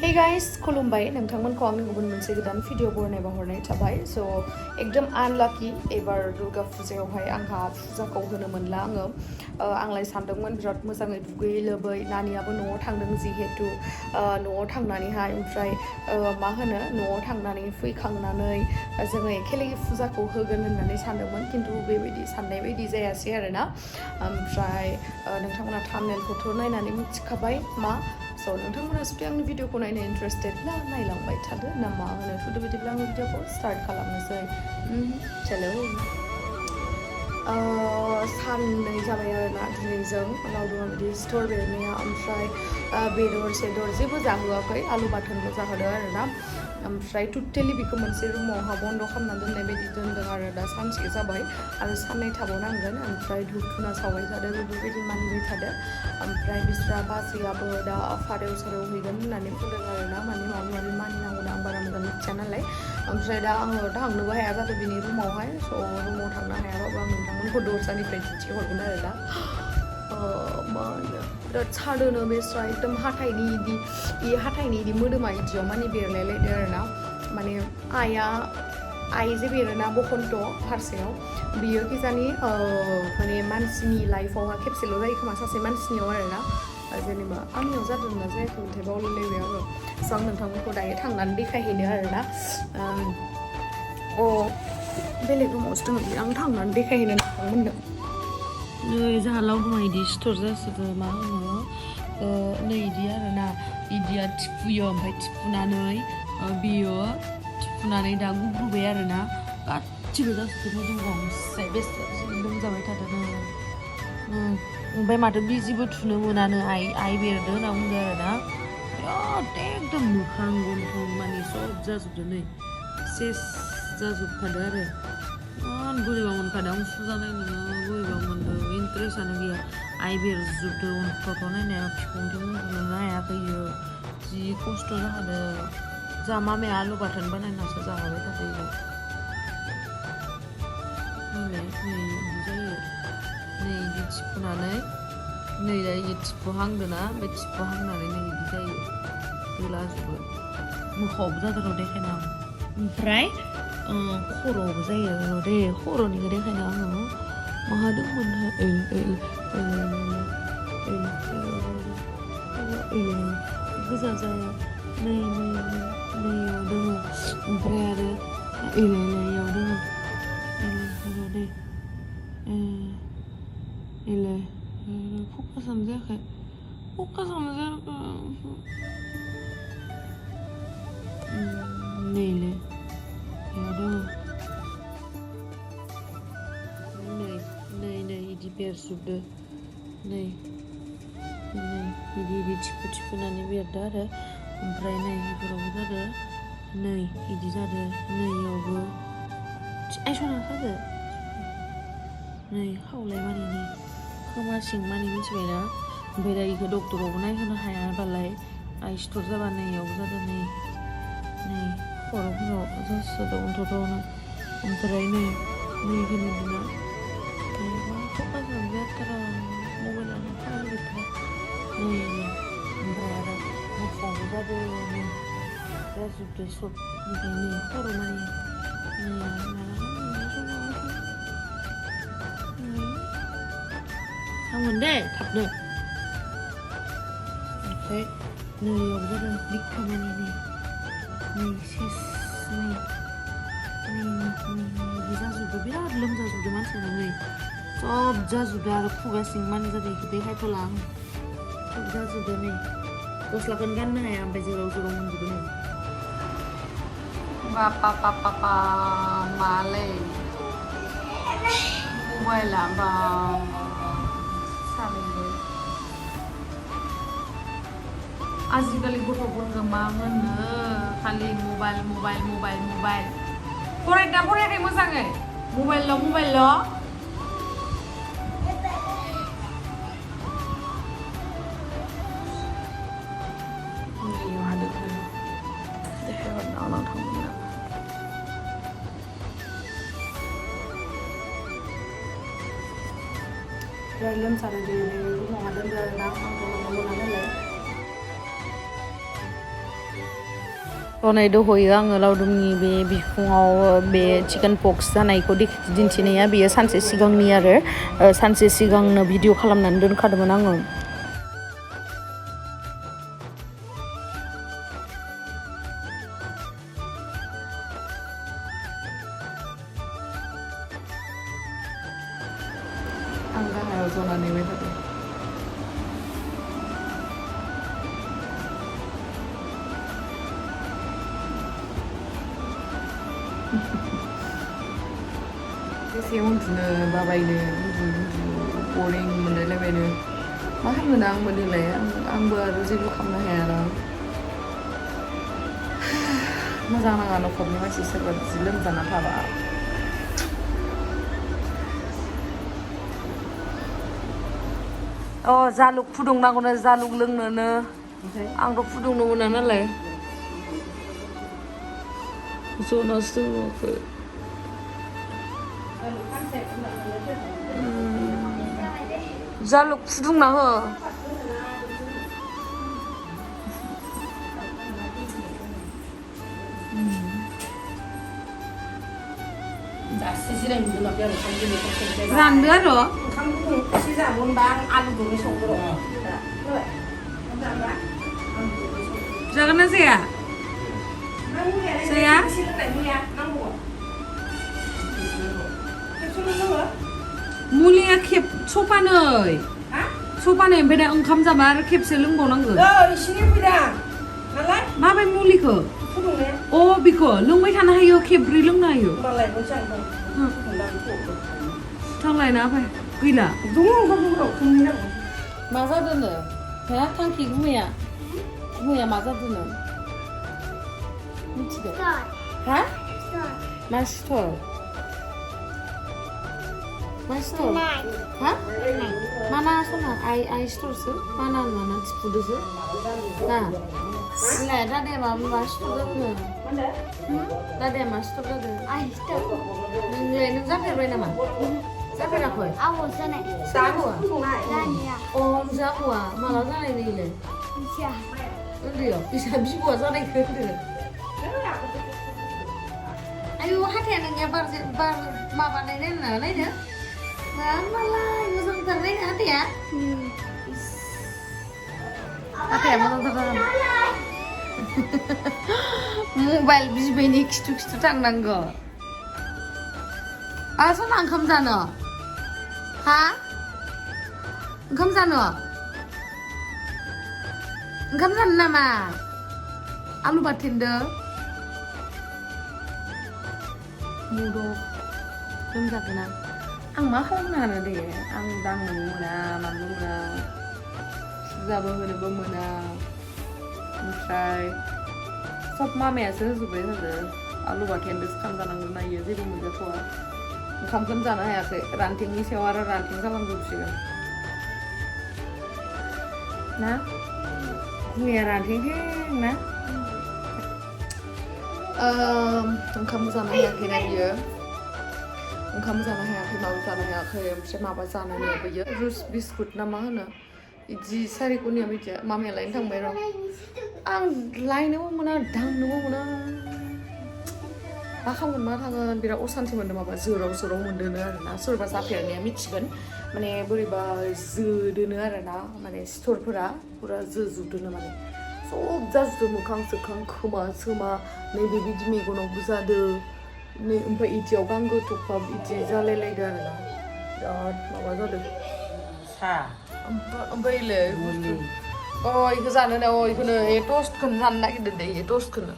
Hey guys, खुलुमबाय नोंथांमोनखौ आंनि गुबुन मोनसे गोदान भिडिअ बरनाय बाहरनाय थाबाय स' एकदम आनलाकि एबार दुर्गा फुजायावहाय आंहा फुजाखौ होनो मोनला आङो आंलाय सानदोंमोन बिराद मोजाङै दुगैयै लोबै नानियाबो न'आव थांदों जिहेतु न'आव थांनानैहाय ओमफ्राय मा होनो न'आव थांनानै फैखांनानै जोङो एखेलेगे फुजाखौ होगोन होननानै सानदोंमोन खिन्थु बेबायदि साननाय बायदि जायासै आरोना ओमफ्राय नोंथांमोना थाम्बनेलखौथ' नायनानै मिथिखाबाय मा स' नोंथांमोना जुदि आंनि भिडिअखौ नायनो इन्टारेस्टेडब्ला नायलांबाय थादो ना मा होनो थुदो बिदिब्ला आंनि भिडिअखौ स्टार्ट खालामनोसै चलो साननै जाबाय आरोना दिनैजों लावदुमा बिदि स्ट'र बेरनाया ओमफ्राय बेदर सेदर जेबो जाहोआखै आलु बाथोनल' जाहोदों आरोना ओमफ्राय टटेलि बेखौ मोनसे रुमावहा बन्द' खालामना दोननाय बायदि दोनदों आरो दा सानसे जाबाय आरो साननै थाबावनांगोन ओमफ्राय धुप धुना सावबाय थादों बेफोरबायदि मानिबाय थादों ओमफ्राय बिस्रा बाजैयाबो दा फारायाव सारायाव हैगोन होननानै बुंदों आरोना माने माबा माबि मानिनांगौ आं बारा मोजां मिथिया नालाय ओमफ्राय दा आङो थांनोबो हाया जादों बिनि रुमावहाय स' रुमाव थांनो हायाबाबो आं नोंथांमोनखौ दरजानिफ्राय दिन्थिहरगोन आरो दा मा होनो बिराद सादोनो बेस्रा एकदम हाथाइनि इदि मोदोमा इदियाव माने बेरलायलायदों आरोना माने आइ जे बेरोना बखन्त फारसेयाव बियो खिजानि माने मानसिनि लाइफआवहा खेबसेल' जायो खोमा सासे मानसिनियाव आरोना जेनेबा आंनियाव जादों ना जायाखै नाथाय बावलायलायबाय आङो स' आं नोंथांमोनखौ दायो थांनानै देखायहैनो आरोना बेलेग रुमावसो दङ बियो आं थांनानै देखायहैनो नोंथांमोननो नै जोंहा लावदुमा इदि सिथर जासोदो मा होनो नै इदि आरोना इदिया थिफुयो ओमफ्राय थिफुनानै बियो थिफुनानै दा गुग्रुबाय आरोना गासिबो जाजोबदों मोदोम गंसे बेसे लोमजाबाय थादों ओमफ्राय माथो बिजिबो थुनो मोनानो आइ बेरदो होनना बुंदों आरोना बिराद एकदम मोखां गन्थं माने सब जाजोबदों नै सेस जाजोबखादों आरो इमान बोरैबा मोनखादों आं फुजा नायनो बोरैबा मोनदों इन्टारेस्टआनो गैया आइ बेरजोबदों अन्थाव नायनाया बिखुंजों उन्दुनोनो हायाखै इयो जि खस्थ' जाखादों जोंहा मामाया आलु बाथोन बानायनासो जाहोबाय थादों नै बिदि जायो नै बिदि थिफुनानै नै दा इयो थिफुहांदोंना बे थिफुहांनानै नै बिदि जायो दोलाजोबो मोखाङावबो जादों र' देखायनो आं ओमफ्राय खर'आवबो जायो दे खर'निखौ देखायनो आङो माहा दंमोन गोजा जाया नैयाव दङ ओमफ्राय आरो इलायाव दङ दे इलाय फकासानो जायाखै नैलाय इयाव दङ नै इदि बेरजोबदो नै इदि थिफुनानै बेरदो आरो ओमफ्राय नै बेफोरावबो जादो नै इदि जादो नै इयावबो आइसना खादो नै खावलाय मानि नै खोमा सिं मानि मिथिबायना ओमफ्राय दा इखौ डक्टरावबो नायहोनो हायाबालाय आइ सिथर जाबा नै इयावबो जादो नै खर'फोराव जासोदों अन्थ'नो ओमफ्राय नै इखौनो बिना फकासानो जाथारा मबाइलानो खामानि गैथारा नै ओमफ्राय आरो मोखाङावबो जादों नै जाजोबदो सब ओमफ्राय नै खर' मानि थांगोन दे थाबनो ओमफ्राय नै इयाव जादों बिखा मानि नै सेस नै जाजोबदो बिराद लोमजाजोबदो मानसियानो नै सब जाजोबदो आरो खुगा सिं मानि जादों बेखौ देखायथ'ला आं सब जाजोबदो नै गस्लाखौनो गाननो हाया ओमफ्राय जेराव मोनजोबो नै बापा मालै मबाइला बा सालायबाय आजिखालि गथ'फोरखौ मा होनो खालि मबाइल फरायदोंना फरायाखै मोजाङै मबाइल' बिराद लोमजादों दे रुमावहा दोनदों आरोना आंथ' मोना नालाय रनाय दहयो आङो लावदुमनि बे बिखुङाव बे चिकेन पक्स जानायखौ दिन्थिनाया बेयो सानसे सिगांनि आरो सानसे सिगांनो भिडिअ खालामनानै दोनखादोंमोन आङो आं गाहायाव जना नेबाय थादों एसे उन्दुनो बाबायनो बरिं मोनलायलायबायनो मा खालामगोन आंबो देलाय आंबो आरो जेबो खालामनो हायाना मोजां नाङा न'खरनि मानसि सोरबा बिदि लोमजाना थाबा जालुक फुदुंनांगौनो जालुक लोंनोनो आंथ' फुदुंनो मोना नालाय जनासो दङाखै जालुक फुदुंना हो रानदो आरो जागोन ना जाया जाया मुलिया खेब सफानै ओमफ्राय दा ओंखाम जाबा आरो खेबसे लोंबावनांगौ माबे मुलिखौ बेखौ लोंबाय थानो हायो खेब्रै लोंनो हायो थांलायना फै गैला मा जादोंनो हा थांखि गुमैया मा जादोंनो मिथिगौ हा मा सिथर ha mana sona ai store sir mana tipudu sir nah la dade ma store da dade ma store da ai store nung zaferbai nama zaferakoi awo sanai sawo zaniya zawa mala zanai ne ile bisa bisa bibo zanai khode ayo hati nungnya bar maba nai ne malah musuh terlain hati ya musuh terlain mobile bisbeni kitu tangnanggo sana oंखाम जानो ha oंखाम जानो नामा आलु बाथोनदो मुदो लोमजादों आं मा खालामनो हानो दे आं दांनोबो मोना मानोबो मोना फुजाबो होनोबो मोना ओमफ्राय सब मामायासो होजोब्बाय थादों आलु बाथोनदोसो खामजानांगोन नायो जेबो मोनजाथ'वा ओंखामखौनो जानो हायाखै रानथेंनि सायाव आरो रानथें खालामजोबसिगोन ना मैया रानथें ना ओंखाम जानो हायाखैना बियो ओंखाम जानो हायाखै माबा जानो हायाखै ओमफ्राय माबा जानो लुबैयो रुस बिस्कुट ना मा होनो बिदि सारिख'निया बिदि मामाया लायनो थांबाय र' आं लायनोबो मोना दांनोबो मोना मा खालामगोन मा थागोन बिराद असान्थि मोनदों माबा जोराव मोनदोनो आरोना सोरबा जाफेरनाया मिथिगोन माने बोरैबा जोदोनो आरोना माने सिथरफोरा पुरा जोजोबदोनो माने सब जाजोबदों मोखां सोखां खोमा सोमा नैबे बिदि मेगनावबो जादों नै ओमफ्राय इदियाव गां गोथौफा इदि जालायलायदों आरोना बिराद माबा जादों ओमफ्रायलै इखौ जानो ना इखौनो टस्टखौनो जानो नागिरदों दे टस्टखौनो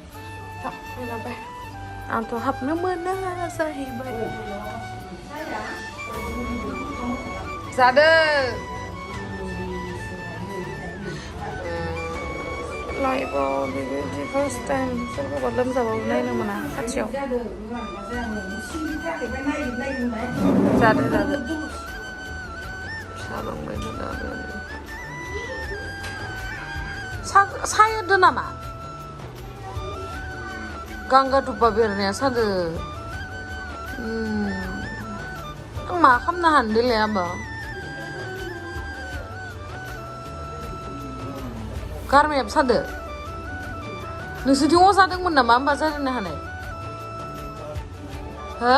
थाबाय आंथ' हाबनो मोना जाहैबाय जादों लाइफआव बेबायदि फार्स्ट टाइम सोरखौबा लोमजाबाबो नायनो मोना खाथियाव जादों सालांबाय सायोदो नामा गांगा दुब्बा बेरनाया सादो आं मा खालामनो हानो देलाय होमबा गारमायाबो सादो नोंसोरथिं अजादोंमोन नामा होमबा जानो हानाय हो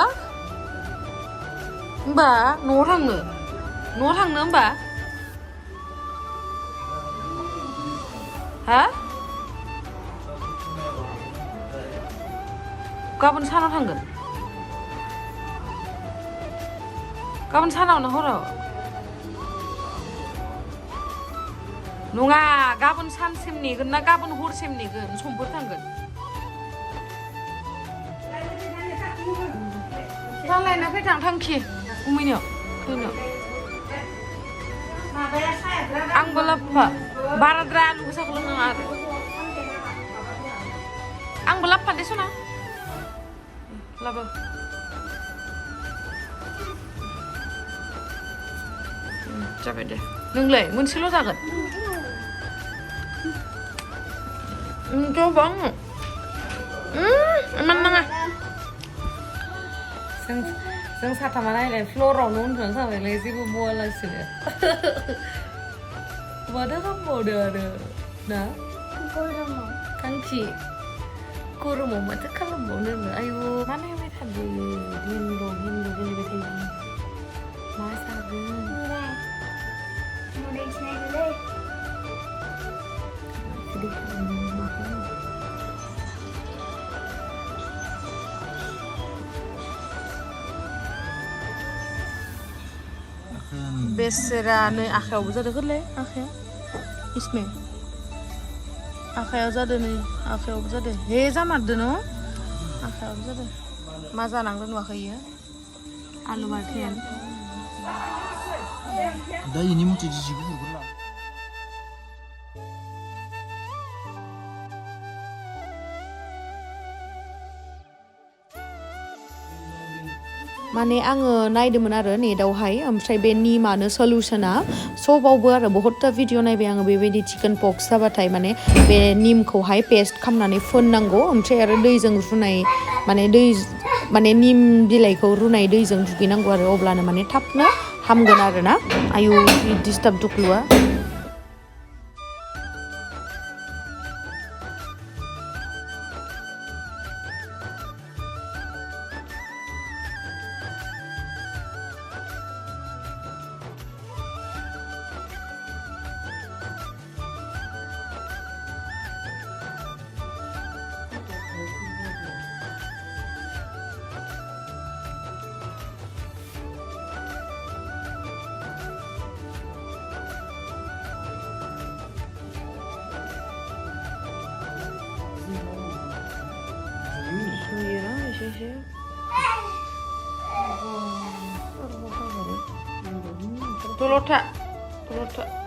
होमबा न'आव थांनो होमबा हा गाबोन सानाव थांगोन गाबोन सानाव ना हराव नङा गाबोन सानसिम नेगोन ना गाबोन हरसिम नेगोन समफोर थांगोन रायलायना फैथां थांखि उमैनो फैनो आंबो लाबोफा बाराद्राय आलु गोसाखौ लोंनाङा आरो आंबो लाबोफादो सना लाबो जाबाय दे नोंलाय मोनसेल' जागोन गोबां इमान नाङा जों साथामा नायलाय फ्ल'रावनो उन्दुनानै थाबायलाय जेबो बावालासिनो माथो खालामबावदो आरो ना थांखि गरमाव माथो खालामबावनो आयु मा नायबाय थादो गेलेबाय थायो मा जागोन बेसेरा नै आखायावबो जादों होलाय आखाया इसमे आखायाव जादों नै आखायावबो जादों हे जामारदो न आखायावबो जादों मा जानांगौ नुवाखै इयो आलु बाथोन दा इनि मथे जिबो हरगोन माने आङो नायदोंमोन आरो नेटआवहाय ओमफ्राय बे निमानो सल्युशना सबावबो आरो बहुतथा भिडिअ नायबाय आङो बेबायदि चिकेन पक्स जाबाथाय माने बे निमखौहाय पेस्ट खालामनानै फोननांगौ ओमफ्राय आरो दैजों रुनाय माने निम बिलाइखौ रुनाय दैजों दुगैनांगौ आरो अब्लानो माने थाबनो हामगोन आरो ना आयु डिस्टार्ब दुखुआ Tulota.